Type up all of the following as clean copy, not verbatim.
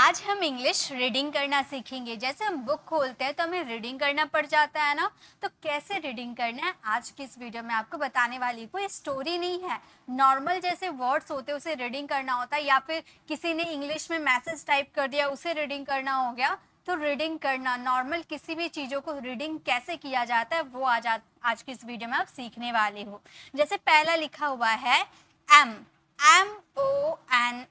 आज हम English reading करना सीखेंगे। जैसे हम बुक खोलते हैं तो हमें रीडिंग करना पड़ जाता है ना, तो कैसे रीडिंग करना है आज की इस वीडियो में आपको बताने वाली हूँ। कोई स्टोरी नहीं है, नॉर्मल जैसे वर्ड्स होते हैं उसे रीडिंग करना होता है, या फिर किसी ने इंग्लिश में मैसेज टाइप कर दिया उसे रीडिंग करना हो गया। तो रीडिंग करना, नॉर्मल किसी भी चीज़ों को रीडिंग कैसे किया जाता है वो आज की इस वीडियो में आप सीखने वाले हो। जैसे पहला लिखा हुआ है एम, MONA,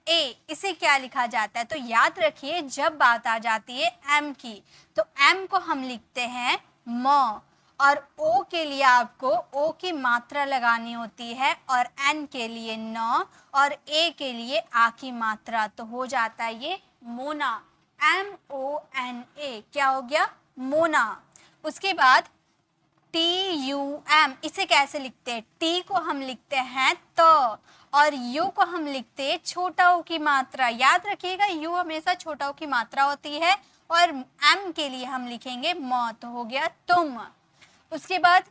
इसे क्या लिखा जाता है? तो याद रखिए जब बात आ जाती है एम की तो एम को हम लिखते हैं म, और ओ के लिए आपको ओ की मात्रा लगानी होती है, और एन के लिए न, और ए के लिए आ की मात्रा, तो हो जाता है ये मोना। MONA क्या हो गया? मोना। उसके बाद TUM, इसे कैसे लिखते हैं? टी को हम लिखते हैं तो, और यू को हम लिखते हैं छोटा ओ की मात्रा। याद रखिएगा यू हमेशा छोटा ओ की मात्रा होती है, और एम के लिए हम लिखेंगे म, तो हो गया तुम। उसके बाद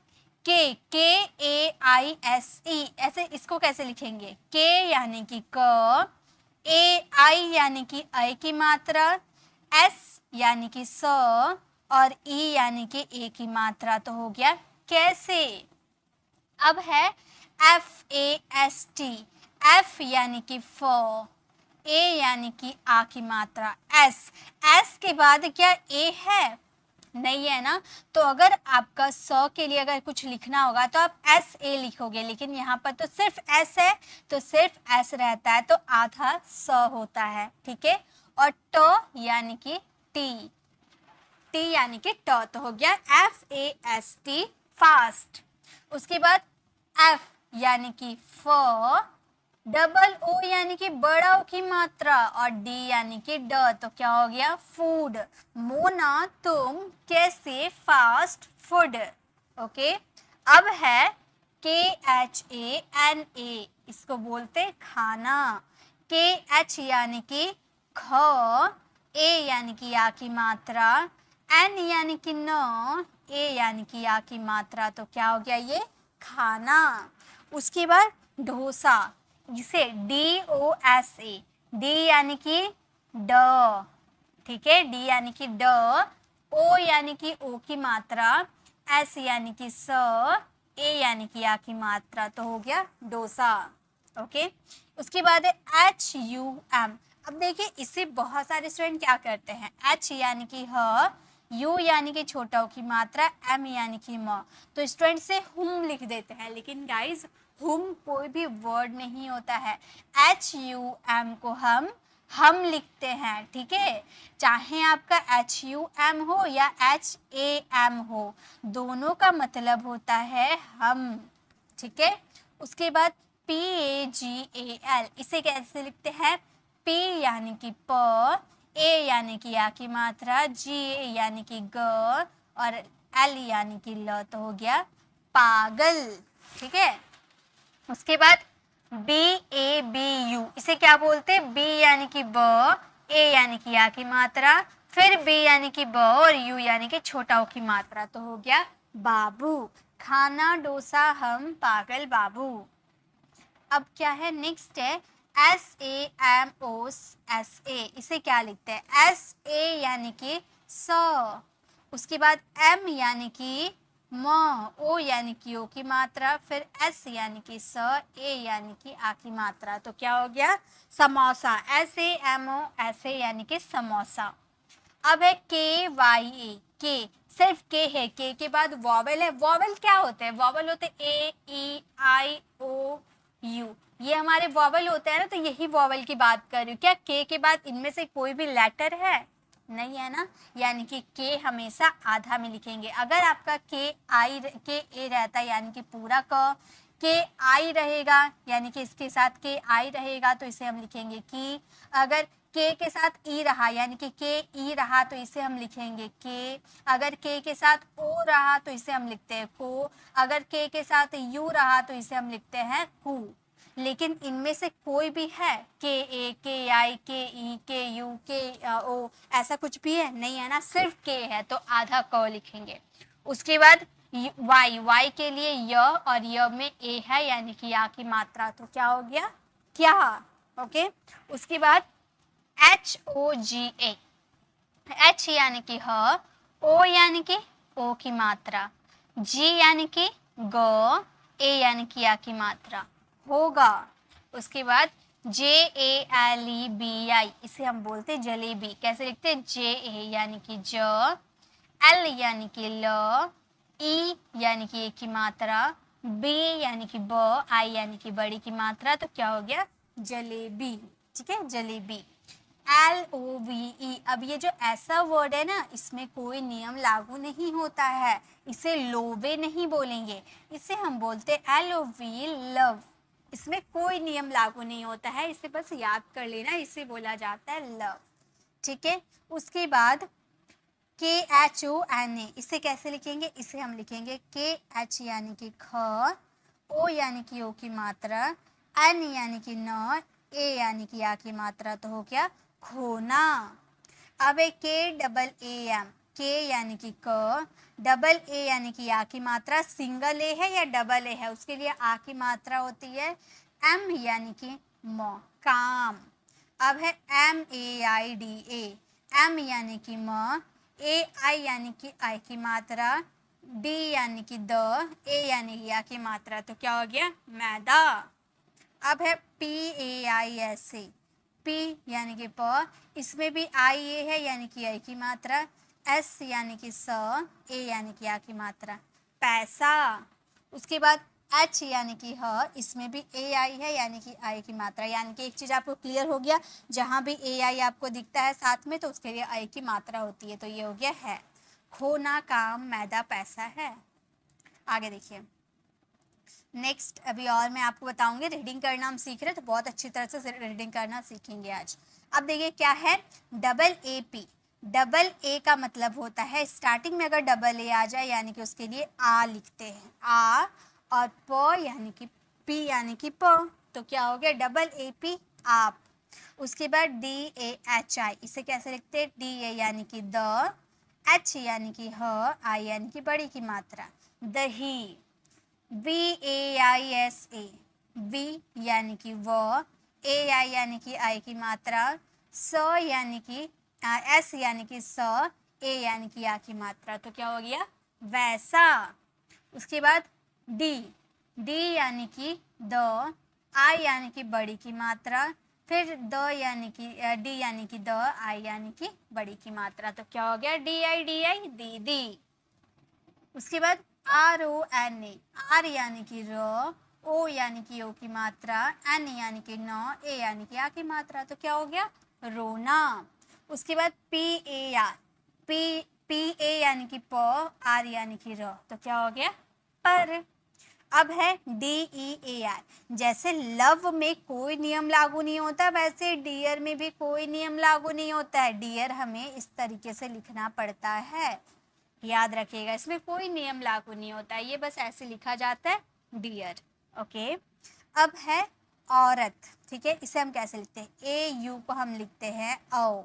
KAISE, ऐसे इसको कैसे लिखेंगे? के यानी कि क, AI यानी कि ऐ की मात्रा, S यानी कि स, और E यानी कि ए की मात्रा, तो हो गया कैसे। अब है FAST, F यानी कि फ, ए यानी कि आ की मात्रा, S के बाद क्या ए है? नहीं है ना। तो अगर आपका स के लिए अगर कुछ लिखना होगा तो आप SA लिखोगे, लेकिन यहाँ पर तो सिर्फ S है तो सिर्फ S रहता है, तो आधा स होता है, ठीक है। और ट यानी कि टी यानी कि ट, तो हो गया FAST, फास्ट। उसके बाद F यानी कि फ, डबल ओ यानी कि बड़ा ओ की मात्रा, और डी यानी कि ड, तो क्या हो गया? फूड। मोना तुम कैसे फास्ट फूड। ओके। अब है KHANA, इसको बोलते खाना। KH यानी कि ख, ए यानी कि या की मात्रा, एन यानी कि न, ए यानी कि या की मात्रा, तो क्या हो गया? ये खाना। उसके बाद डोसा, जिसे DOSA, डी यानी कि ड, ठीक है, डी यानी कि ड, ओ यानी कि ओ की मात्रा, एस यानी कि स, ए यानी कि या की मात्रा, तो हो गया डोसा। ओके। उसके बाद है HUM। अब देखिए इससे बहुत सारे स्टूडेंट क्या करते हैं, H यानी कि ह, U यानी कि छोटा ओ की मात्रा, M यानी कि म, तो स्टूडेंट से हुम लिख देते हैं, लेकिन गाइज हुम कोई भी वर्ड नहीं होता है। HUM को हम लिखते हैं, ठीक है। चाहे आपका HUM हो या HAM हो, दोनों का मतलब होता है हम, ठीक है। उसके बाद PAGAL, इसे कैसे लिखते हैं? P यानी कि प, A यानी कि या की मात्रा, G यानी कि ग, और L यानी कि ल, तो हो गया पागल, ठीक है। उसके बाद BABU, इसे क्या बोलते हैं? B यानी कि ब, A यानी कि या की मात्रा, फिर B यानी कि ब, और U यानी कि छोटा ओ की मात्रा, तो हो गया बाबू। खाना डोसा हम पागल बाबू। अब क्या है? नेक्स्ट है SAMOSA, इसे क्या लिखते हैं? SA यानी कि स, उसके बाद M यानी कि म, O यानी कि ओ की मात्रा, फिर S यानी कि स, A यानी कि आ की मात्रा, तो क्या हो गया? समोसा। SAMOSA यानी कि समोसा। अब है KYA, के सिर्फ के है, के बाद वॉवेल है। वॉवेल क्या होते हैं? वॉवेल होते हैं AEIOU, ये हमारे वॉवेल होते हैं ना, तो यही वॉवेल की बात कर रही हूँ। क्या के बाद इनमें से कोई भी लेटर है? नहीं है ना, यानी कि के हमेशा आधा में लिखेंगे। अगर आपका के ए रहता है यानी कि पूरा के आई रहेगा, यानी कि इसके साथ के आई रहेगा तो इसे हम लिखेंगे की। अगर के साथ ई रहा यानी कि के ई रहा तो इसे हम लिखेंगे के। अगर के साथ ओ रहा तो इसे हम लिखते हैं को। अगर के साथ यू रहा तो इसे हम लिखते हैं कू। लेकिन इनमें से कोई भी है? के ए, के आई, के ई, के यू, के ओ, ऐसा कुछ भी है? नहीं है ना, सिर्फ के है, तो आधा क लिखेंगे। उसके बाद वाई के लिए य, और य में ए है यानी कि या की मात्रा, तो क्या हो गया? क्या। ओके। उसके बाद HOGA, H यानी कि ह, O यानी कि ओ की मात्रा, G यानी कि ग, A यानी कि या की मात्रा, होगा। उसके बाद JALEBI, इसे हम बोलते हैं जलेबी। कैसे लिखते हैं? JA यानी कि ज, L यानी कि ल, E यानी कि ए की मात्रा, B यानी कि ब, I यानी कि बड़ी की मात्रा, तो क्या हो गया? जलेबी। ठीक है, जलेबी। LOVE, अब ये जो ऐसा वर्ड है ना, इसमें कोई नियम लागू नहीं होता है, इसे लोवे नहीं बोलेंगे, इसे हम बोलते LOVE, लव। इसमें कोई नियम लागू नहीं होता है, इसे बस याद कर लेना, इसे बोला जाता है लव। ठीक है, उसके बाद KHONA, इसे कैसे लिखेंगे? इसे हम लिखेंगे KH यानी कि ख, O यानी कि ओ की मात्रा, N यानी कि न, A यानी कि या की मात्रा, तो हो गया खोना। अब है KAAM, K यानी कि क, डबल A यानी कि या की मात्रा, सिंगल ए है या डबल ए है, उसके लिए आ की मात्रा होती है, M यानी कि म, काम। अब है MAIDA, M यानी कि म, AI यानी कि आई की मात्रा, D यानी कि द, A यानी कि या की मात्रा, तो क्या हो गया? मैदा। अब है PAISA, P यानी कि प, इसमें भी IA है यानी कि आई की मात्रा, S यानी कि स, A यानी कि या की मात्रा, पैसा। उसके बाद H यानी कि ह, इसमें भी AI है यानी कि आई की मात्रा, यानी कि एक चीज़ आपको क्लियर हो गया, जहाँ भी AI आपको दिखता है साथ में तो उसके लिए आई की मात्रा होती है, तो ये हो गया है। खोना, काम, मैदा, पैसा है। आगे देखिए, नेक्स्ट अभी और मैं आपको बताऊंगी। रीडिंग करना हम सीख रहे हैं, तो बहुत अच्छी तरह से रीडिंग करना सीखेंगे आज। अब देखिए क्या है, डबल AP। डबल ए का मतलब होता है, स्टार्टिंग में अगर डबल ए आ जाए यानी कि उसके लिए आ लिखते हैं, आ, और प यानी कि पी यानी कि प, तो क्या हो गया? डबल AP, आप। उसके बाद DAHI, इसे कैसे लिखते हैं? DA यानी कि द, H यानी कि ह, I यानी कि बड़ी की मात्रा, दही। VAISA, V यानी कि व, AI यानी कि आई की मात्रा, स यानी कि S यानी कि स, A यानी कि या की मात्रा, तो क्या हो गया? वैसा। उसके बाद D यानी कि द, I यानी कि बड़ी की मात्रा, फिर द यानी कि D यानी कि द, I यानी कि बड़ी की मात्रा, तो क्या हो गया? DI दीदी। उसके बाद RONA, R यानी कि र, O यानी कि ओ की मात्रा, N यानी कि न, A यानी कि आ की मात्रा, तो क्या हो गया? रोना। उसके बाद PA यानी कि प, R यानी कि र, तो क्या हो गया? पर। अब है DEAR, जैसे लव में कोई नियम लागू नहीं होता, वैसे डियर में भी कोई नियम लागू नहीं होता है। डियर हमें इस तरीके से लिखना पड़ता है, याद रखिएगा, इसमें कोई नियम लागू नहीं होता है, ये बस ऐसे लिखा जाता है, डियर। ओके, अब है औरत। ठीक है, इसे हम कैसे लिखते हैं? AU को हम लिखते हैं औ,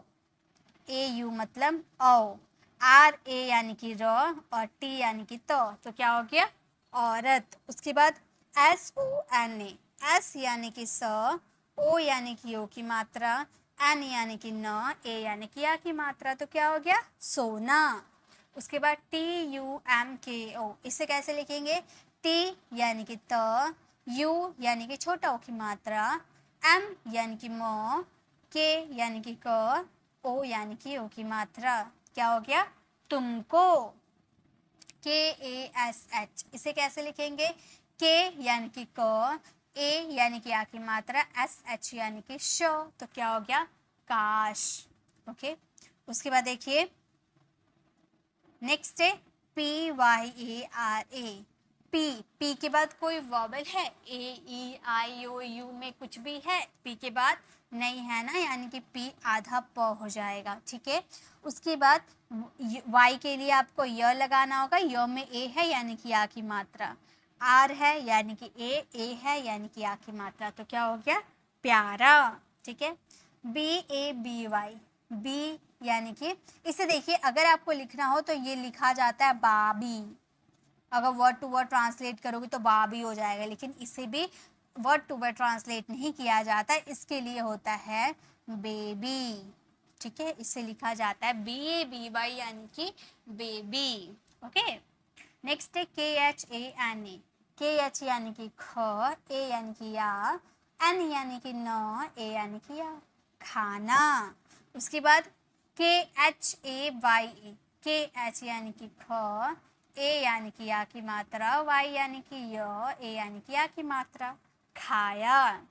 AU मतलब औ, RA यानी कि र, और T यानी कि तो क्या हो गया? औरत। उसके बाद SONA, S यानी कि स, O यानी कि ओ की मात्रा, N यानी कि न, A यानी कि या की मात्रा, तो क्या हो गया? सोना। उसके बाद TUMKO, इसे कैसे लिखेंगे? T यानी कि त, U यानी कि छोटा ओ की मात्रा, M यानी कि म, K यानी कि क, O यानी कि ओ की मात्रा, क्या हो गया? तुमको। KASH, इसे कैसे लिखेंगे? K यानी कि क, A यानी कि आ की मात्रा, SH यानी कि श, तो क्या हो गया? काश। ओके, उसके बाद देखिए नेक्स्ट है PYARA। पी के बाद कोई वॉवल है? AEIOU में कुछ भी है पी के बाद? नहीं है ना, यानी कि पी आधा प हो जाएगा। ठीक है, उसके बाद वाई के लिए आपको य लगाना होगा, य में ए है यानी कि आ की मात्रा, आर है यानी कि ए है यानी कि आ की मात्रा, तो क्या हो गया? प्यारा। ठीक है, BABY, बी यानी कि इसे देखिए, अगर आपको लिखना हो तो ये लिखा जाता है बाबी, अगर वर्ड टू वर्ड ट्रांसलेट करोगे तो बाबी हो जाएगा, लेकिन इसे भी वर्ड टू वर्ड ट्रांसलेट नहीं किया जाता, इसके लिए होता है बेबी, ठीक है, इसे लिखा जाता है BABY यानी कि बेबी। ओके, नेक्स्ट है KHANA, KH यानी कि ख, A यानी कि या, N यानी कि न, A यानी कि या, खाना। उसके बाद KHAYA, KH यानी कि ख, A यानी कि या की मात्रा, Y यानी कि य, A यानी कि या की मात्रा, खाया।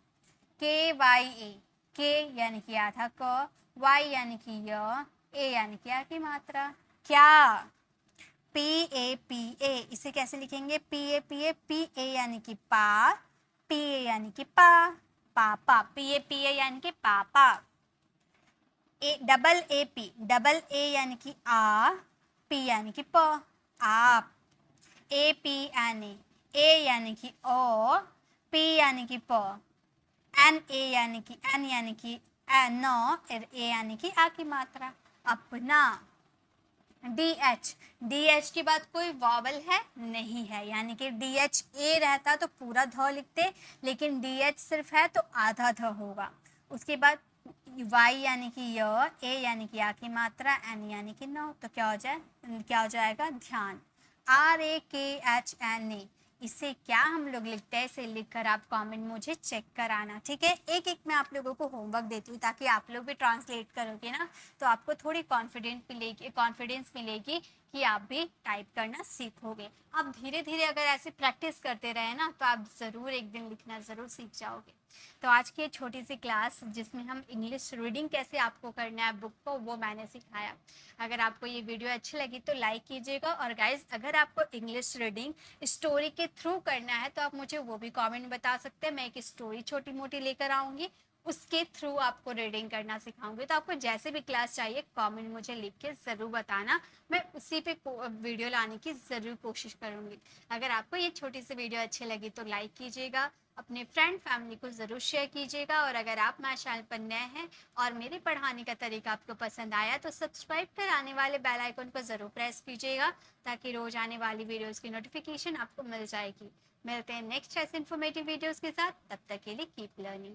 KYA, K यानी कि आधा क, Y यानी कि य, A यानी कि या की मात्रा, क्या। PAPA, इसे कैसे लिखेंगे? PAPA, PA यानी कि पा, PA यानी कि पा, पापा, PAPA यानी कि पापा। डबल AP, डबल A यानी कि आ, P यानी कि प, आप। APNA, A यानी कि ओ, P यानी कि प, NA यानी कि N यानी कि न, और A यानी कि आ की मात्रा, अपना। DH, DH के बाद कोई वॉवल है नहीं है, यानी कि DH A रहता तो पूरा ध लिखते, लेकिन DH सिर्फ है तो आधा ध होगा। उसके बाद Y यानी कि य, A यानी कि या की मात्रा, N यानी कि न, तो क्या हो जाएगा? ध्यान। RAKHNA, इसे क्या हम लोग लिखते हैं, इसे लिखकर आप कमेंट मुझे चेक कराना, ठीक है। एक एक मैं आप लोगों को होमवर्क देती हूँ ताकि आप लोग भी ट्रांसलेट करोगे ना तो आपको थोड़ी कॉन्फिडेंस मिलेगी कि आप भी टाइप करना सीखोगे। आप धीरे धीरे अगर ऐसे प्रैक्टिस करते रहे ना तो आप ज़रूर एक दिन लिखना ज़रूर सीख जाओगे। तो आज की छोटी सी क्लास जिसमें हम इंग्लिश रीडिंग कैसे आपको करना है बुक को, वो मैंने सिखाया। अगर आपको ये वीडियो अच्छी लगी तो लाइक कीजिएगा, और गाइज अगर आपको इंग्लिश रीडिंग स्टोरी के थ्रू करना है तो आप मुझे वो भी कमेंट बता सकते हैं। मैं एक स्टोरी छोटी मोटी लेकर आऊँगी, उसके थ्रू आपको रीडिंग करना सिखाऊंगी। तो आपको जैसे भी क्लास चाहिए कमेंट मुझे लिख के ज़रूर बताना, मैं उसी पे वीडियो लाने की ज़रूर कोशिश करूँगी। अगर आपको ये छोटी सी वीडियो अच्छी लगी तो लाइक कीजिएगा, अपने फ्रेंड फैमिली को ज़रूर शेयर कीजिएगा, और अगर आप मेरे चैनल पर नए हैं और मेरे पढ़ाने का तरीका आपको पसंद आया तो सब्सक्राइब कर आने वाले बेल आइकन को ज़रूर प्रेस कीजिएगा ताकि रोज़ आने वाली वीडियोज़ की नोटिफिकेशन आपको मिल जाएगी। मिलते हैं नेक्स्ट ऐसे इन्फॉर्मेटिव वीडियोज़ के साथ, तब तक के लिए कीप लर्निंग।